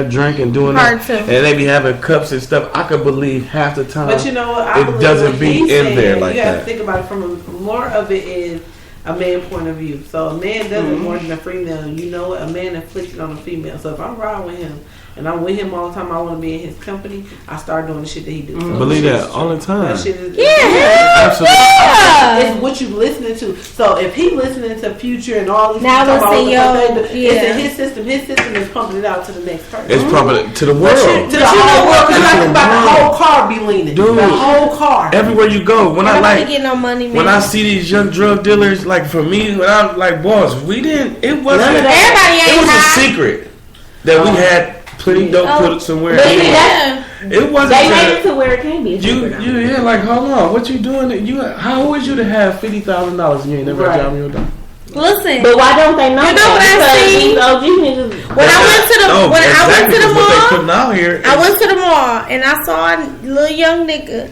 drink and doing that, and they be having cups and stuff. I could believe half the time. But you know what? It doesn't be in there like that. You got to think about it from more of it is a man point of view. So a man does it more than a female. You know what? A man inflicted on a female. So if I'm riding with him and I'm with him all the time, I want to be in his company, I start doing the shit that he do. So believe that all the time. That shit is absolutely. Yeah. It's what you listening to. So if he listening to Future and all these now it's in his system. His system is pumping it out to the next person. It's pumping it to the world. To the whole world. Because I think about the whole car be leaning. Dude, the whole car. Everywhere you go. When I get no money, when I see these young drug dealers, like for me, when I'm like, boss, it wasn't. Everybody ain't it was high. a secret that we had plenty dope put somewhere. It wasn't. They made it to where it can be. Yeah, like hold on, what you doing? How old was you to have $50,000 and you ain't never driving your dog? Listen, but why don't they know? You know what I see? When I went to the mall, I went to the mall and I saw a little young nigga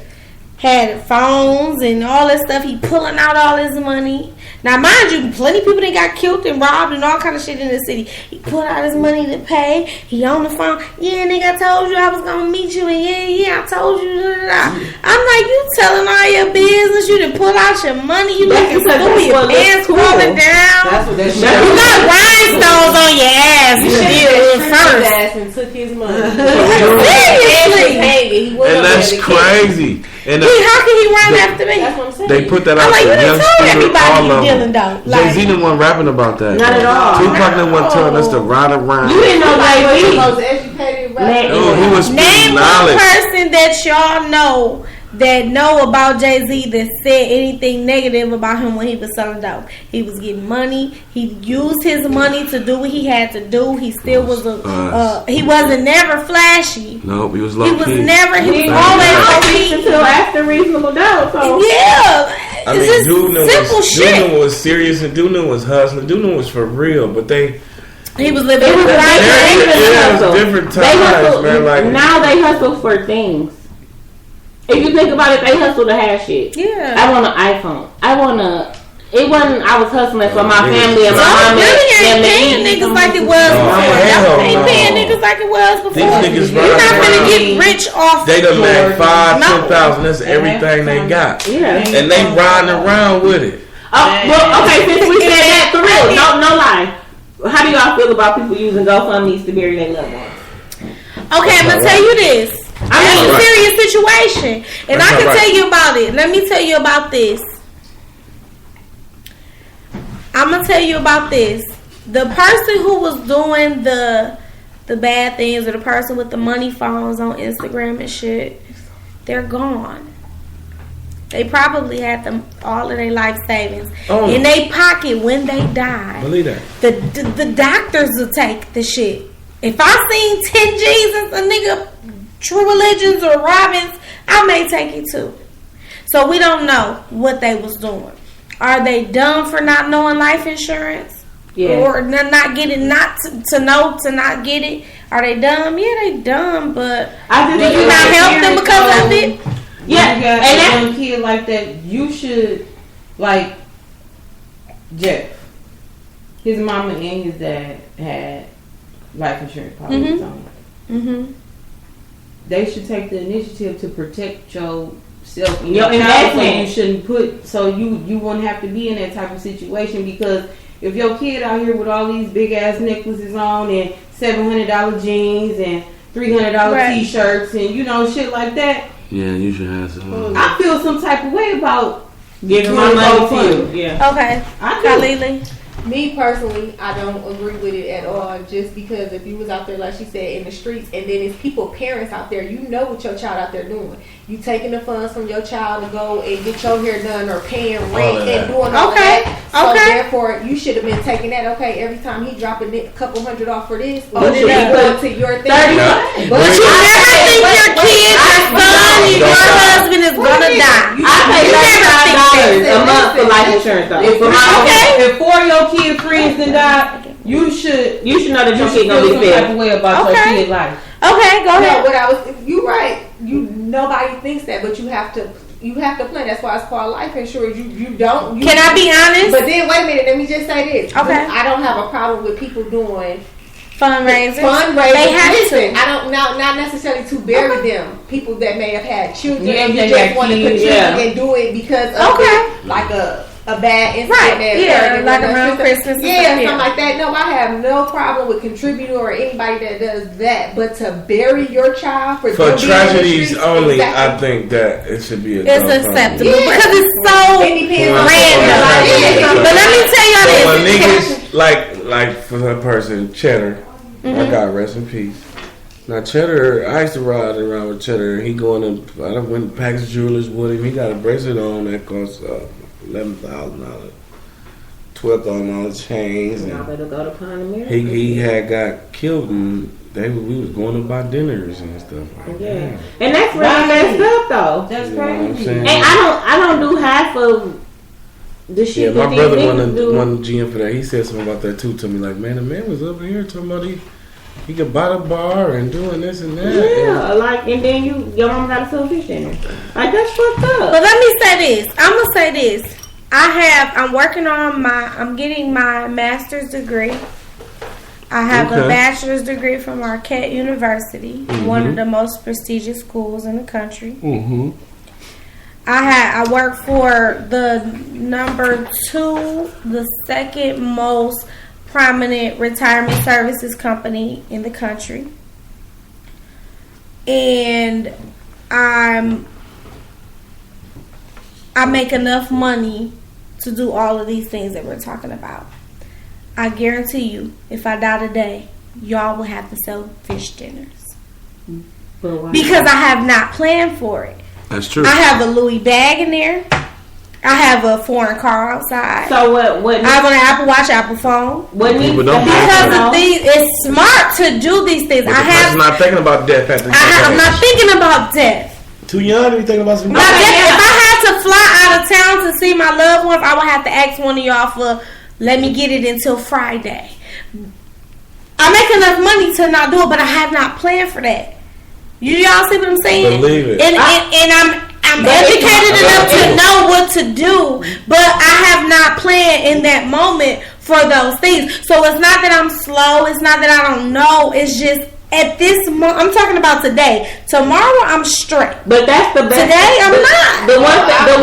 had phones and all that stuff. He pulling out all his money. Now, mind you, plenty of people that got killed and robbed and all kind of shit in the city. He pulled out his money to pay. He on the phone. Yeah, nigga, I told you I was going to meet you. And yeah, I told you. I'm like, you telling all your business. You done pull out your money. You looking stupid. Your pants falling down. That's what that shit is. You got rhinestones on your ass. You did first. And took his money. Seriously. And that's crazy. And how can he run after me? That's what I'm saying. They put that out like, to young students, all of them. Like, Jay-Z didn't want rapping about that. Not at all. Tupac didn't want telling us to ride around. You didn't know Jay-Z was the most educated rapper. Oh, he was name knowledge. one person that y'all know about Jay-Z that said anything negative about him when he was selling dope. He was getting money. He used his money to do what he had to do. He still was he wasn't never flashy. No, he was low key. He was always low key until after Reasonable Doubt. So. Yeah. I mean, Dude was serious and Dude was hustling. Dude was for real, but he was living it was different times, man. Like now they hustle for things. If you think about it, they hustle to have shit. Yeah. I want an iPhone. It wasn't. I was hustling for my family and my mom. Really ain't paying niggas like it was before. Y'all ain't paying niggas like it was before. These niggas you're not gonna get rich off. They done made $5,000-$10,000. That's everything they got. Yeah. And they riding around with it. Oh, well, okay. Since we said that, for real, no lie. How do y'all feel about people using GoFundMe's to bury their loved ones? Okay, I'm gonna tell you this. It's a serious situation, and I can tell you about it. Let me tell you about this. I'm gonna tell you about this. The person who was doing the bad things, or the person with the money phones on Instagram and shit, they're gone. They probably had all of their life savings in their pocket when they died. Believe that. The doctors will take the shit. If I seen 10 G's and a nigga True Religions or Robbins, I may take it too. So we don't know what they was doing. Are they dumb for not knowing life insurance? Yeah. Or not getting, to not get it? Are they dumb? Yeah, they dumb, but do you not help them because of it? Yeah, you got a young kid like that, you should, like Jeff, his mama and his dad had life insurance policies on it. Mm-hmm. They should take the initiative to protect yourself and your child, so you shouldn't you wouldn't have to be in that type of situation, because if your kid out here with all these big ass necklaces on and $700 jeans and $300 t-shirts and shit like that. Yeah, you should have some. I feel some type of way about giving my money to you. Yeah. Okay. Khalili. Me personally, I don't agree with it at all. Just because if you was out there, like she said, in the streets, and then it's parents out there, you know what your child out there doing. You taking the funds from your child to go and get your hair done or paying rent and doing all of that. So therefore, you should have been taking that. Okay, every time he drop a couple $100 off for this, or then going to your thing. But you never think your kid, your son, your husband is gonna die. I pay $35 a month for life insurance. If 4 of your kids' friends then died, you should know that your kid gonna be feel some type of way about your kid's life. Okay, go ahead. You right. Nobody thinks that, but you have to plan. That's why it's called life insurance. You don't. Can I be honest? But then wait a minute. Let me just say this. Okay. I don't have a problem with people doing fundraisers. They have listen, to. I don't not necessarily to bury them. People that may have had children Yeah, and they you just got want to kids, contribute and do it because of like a bad incident. Right. Like around Christmas. Something like that. No, I have no problem with contributing or anybody that does that. But to bury your child for tragedies only, I think that it should be it's acceptable because it's so random. But let me tell y'all this. When niggas, like for that person, Cheddar, my God, rest in peace. Now Cheddar, I used to ride around with Cheddar. He going to, I done went to Package Jewelers with him. He got a bracelet on that cost $11,000, $12,000 chains. Y'all better go to Pine America. He had got killed and we was going to buy dinners and stuff like that. And that's really messed up though. That's You know what I'm crazy. saying? And I don't do half of the shit. Yeah, my that brother these niggas won GM for that. He said something about that too to me. Like, man, the man was over here talking about he could buy the bar and doing this and that. Yeah, and then your mama got a sell fish dinner. Like, that's fucked up. But let me say this. I'm gonna say this. I'm working on I'm getting my master's degree. I have a bachelor's degree from Marquette University, one of the most prestigious schools in the country. Mm-hmm. I work for the the second most prominent retirement services company in the country. And I make enough money to do all of these things that we're talking about. I guarantee you, if I die today, y'all will have to sell fish dinners. Because I have not planned for it. That's true. I have a Louis bag in there. I have a foreign car outside. So what? I have an Apple Watch, Apple phone. Because of these, it's smart to do these things. I'm not thinking about death. I'm not thinking about death. Too young to be thinking about some death. If I had to fly out of town to see my loved ones, I would have to ask one of y'all for let me get it until Friday. I make enough money to not do it, but I have not planned for that. Y'all see what I'm saying? Believe it. And I'm educated enough to know what to do, but I have not planned in that moment for those things. So it's not that I'm slow. It's not that I don't know. It's just at this moment, I'm talking about today. Tomorrow, I'm straight. But that's the best. Today, I'm not. The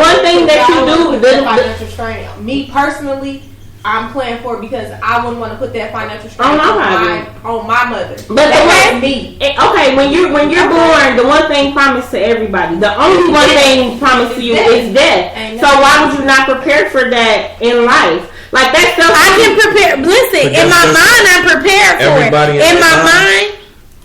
one thing that you do. Financial strain. Me personally, I'm playing for it because I wouldn't want to put that financial strain on my mother. But that was me. Okay, when you're born, the one thing promised to everybody, the only one thing promised to you is death. So why would you not prepare for that in life? Like that's so. I can prepare. Listen, in my mind, I'm prepared for it. In my mind.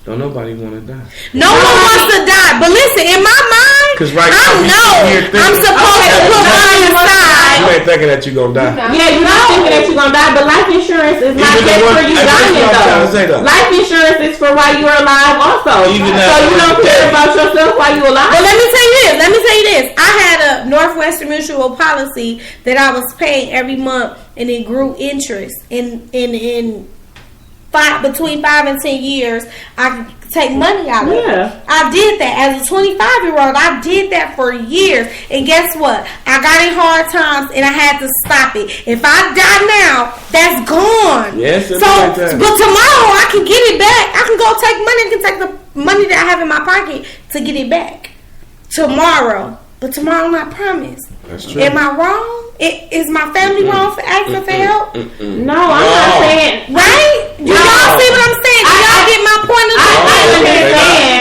Don't nobody want to die. No one wants to die. But listen, in my mind, I know I'm supposed to put money aside. You ain't thinking that you're going to die. Yeah, you're not thinking that you're going to die, but life insurance is not just for you dying, though. Life insurance is for while you're alive also. So you don't care about yourself while you're alive. But let me tell you this. I had a Northwestern Mutual policy that I was paying every month, and it grew interest in between 5 and 10 years. I could take money out of it. I did that as a 25-year-old. I did that for years, and guess what? I got in hard times, and I had to stop it. If I die now, that's gone. Yes. But tomorrow I can get it back. I can go take money. I can take the money that I have in my pocket to get it back tomorrow. But tomorrow not promised. That's true. Am I wrong? Is my family wrong for asking for help? No, I'm not saying. Right? Do y'all see what I'm saying? Do y'all get my point of view?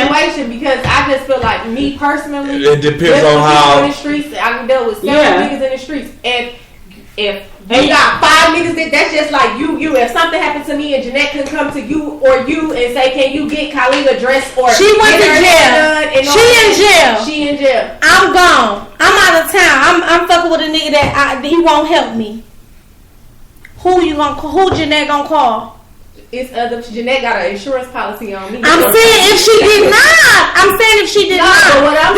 I understand because I just feel like me personally. It depends on how. In the streets, I can deal with several niggas in the streets, and if you got 5 niggas, that's just like you. If something happened to me and Jeanette can come to you and say, "Can you get Khalid a dress?" Or she went to jail. She in jail. I'm gone. I'm out of town. I'm fucking with a nigga that he won't help me. Who Jeanette gonna call? It's Jeanette got an insurance policy on me. I'm saying if she did not. This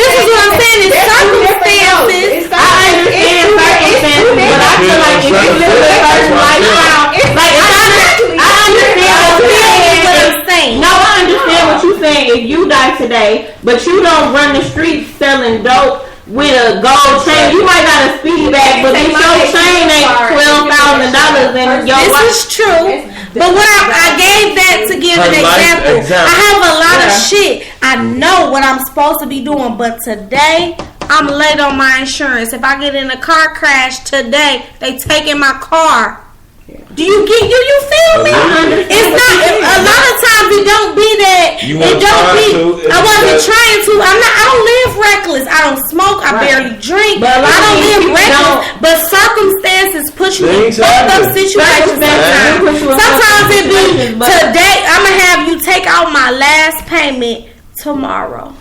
is what I'm saying. It's circumstances. I understand circumstances, but I feel like if you live a certain lifestyle, like I understand what you're saying. No, I understand what you're saying. If you die today, but you don't run the streets selling dope with a gold chain, you might got a speedy bag, but if your chain ain't $12,000 and your This is true. But what I gave that to give an example. I have a lot of shit. I know what I'm supposed to be doing, but today I'm late on my insurance. If I get in a car crash today, they taking my car. Do you feel me? It's not. A lot of times it don't be that. I wasn't trying to. I don't live reckless. I don't smoke. I barely drink. But I don't live reckless. But circumstances push you in fucked up situations. Sometimes it be today. I'm gonna have you take out my last payment tomorrow.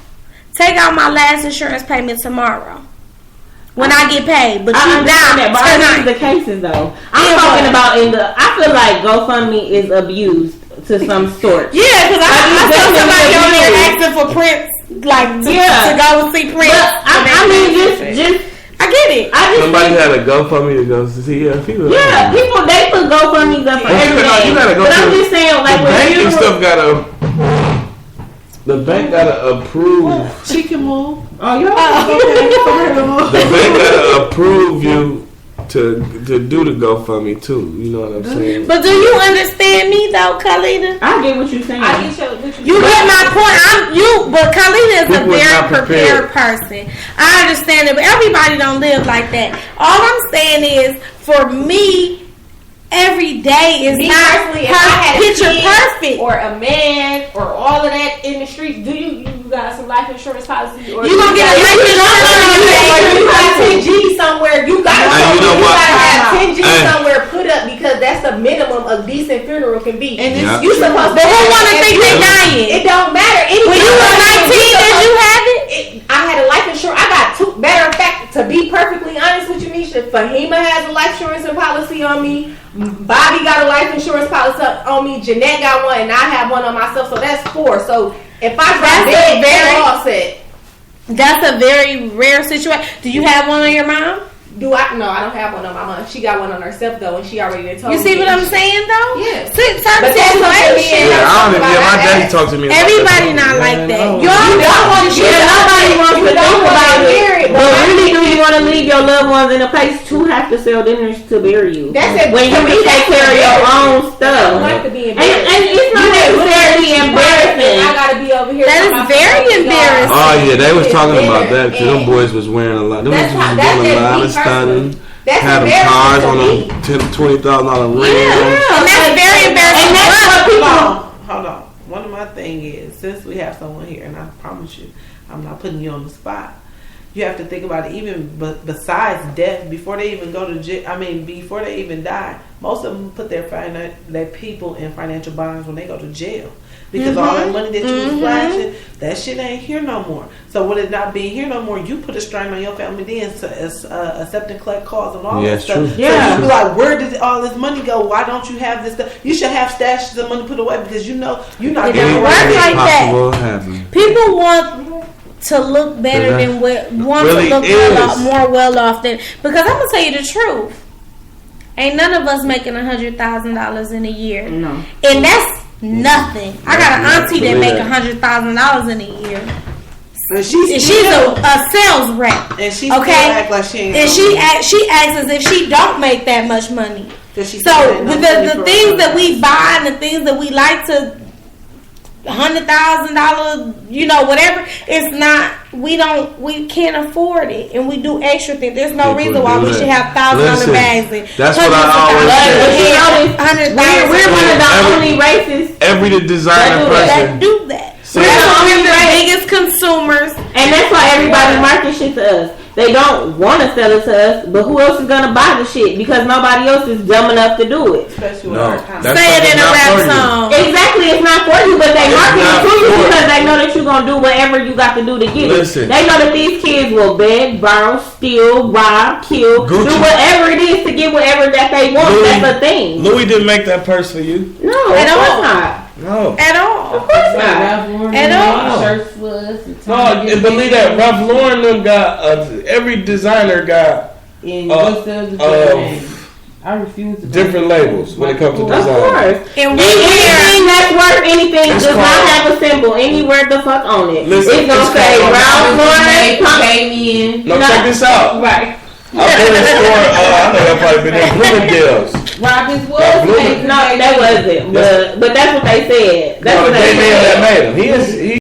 Take out my last insurance payment tomorrow. When I get paid, but you down that. But I the cases though. I'm talking about I feel like GoFundMe is abused to some sort. Yeah, because I saw somebody on there asking for Prince, like to go see Prince. But I mean, just I get it. Somebody had a GoFundMe to go see people. Yeah, people they put GoFundMe up for everything. But I'm just saying, like when you stuff the bank gotta approve. She can move. The bank gotta approve you to do the GoFundMe too. You know what I'm saying? But do you understand me though, Khalida? I get what you're saying. I get you get my point. But Khalida is a very prepared person. I understand it, but everybody don't live like that. All I'm saying is, for me, every day is not picture perfect. Or a man or all of that in the streets. Do you got some life insurance policy? Or you gonna get a life insurance policy? You got 10 G somewhere. You gotta have 10 G somewhere put up, because that's the minimum a decent funeral can be. And you supposed to. But who wanna think they dying? It don't matter. When you were 19, did you have it? I had a life insurance. I got two. Matter of fact, to be perfectly honest with you, Nisha, Fahima has a life insurance policy on me. Bobby got a life insurance policy on me. Jeanette got one, and I have one on myself. So that's 4. So if I drop dead, they're all set. That's a very rare situation. Do you have one on your mom? Do I? No, I don't have one on my mom. She got one on herself though, and she already told me. You see what I'm saying though? Yeah. Certain situations. My daddy talked to me. Everybody not like that. Y'all don't want to shit. Nobody wants to think about it. But really, do you want to leave your loved ones in a place to have to sell dinners to bury you? That's it. When you can take care of your own stuff. I don't like to be embarrassed. And it's not necessarily embarrassing. I gotta be over here. That is very embarrassing. Oh yeah, they was talking about that. Them boys was wearing a lot. Them was doing a lot of stunning. Had them cars on them $20,000 ring. Yeah, and that's very embarrassing. And that's what people. Hold on. One of my thing is, since we have someone here, and I promise you, I'm not putting you on the spot. You have to think about it. Even besides death, before they even go to jail. I mean, before they even die, most of them put their people in financial bonds when they go to jail. Because all that money that you was flashing, that shit ain't here no more. So with it not being here no more, you put a strain on your family then, accept and collect calls and all that stuff. True. Yeah. So you be like, where did all this money go? Why don't you have this stuff? You should have stashes of money put away, because you know you're not going to work like that. People want to look better than more well off than, because I'm gonna tell you the truth. Ain't none of us making $100,000 in a year. No, and that's nothing. I got an auntie that make $100,000 in a year. And she's a sales rep, and she act like she ain't. And she acts as if she don't make that much money. So with the things that we buy and the things that we like to $100,000, whatever. It's not. We can't afford it, and we do extra things. There's no reason why we should have $1,000 bags. That's what I always say. We're one of the only races. Every designer person that do that. We're the biggest consumers, and that's why everybody markets shit to us. They don't want to sell it to us, but who else is gonna buy the shit? Because nobody else is dumb enough to do it. Especially say it in a rap song. Exactly, it's not for you, but they market it to you because they know that you're gonna do whatever you got to do to get it. They know that these kids will beg, borrow, steal, rob, kill, do whatever it is to get whatever that they want. That's the thing. Louis didn't make that purse for you. No, of course not. No. At all. Of course not. At all. Shirts was. No, believe that. Ralph Lauren them got every designer got I refuse to different labels when it comes to design. Of course. And anything that's worth anything does not have a symbol anywhere the fuck on it. It's gonna say Ralph Lauren, pay me in. No, check this out. Right. I've been in the store. I know y'all probably been in Bloomingdale's. Robbins was That blew made. it. No, that wasn't. But that's what they said. That's what They they man that said. made him. He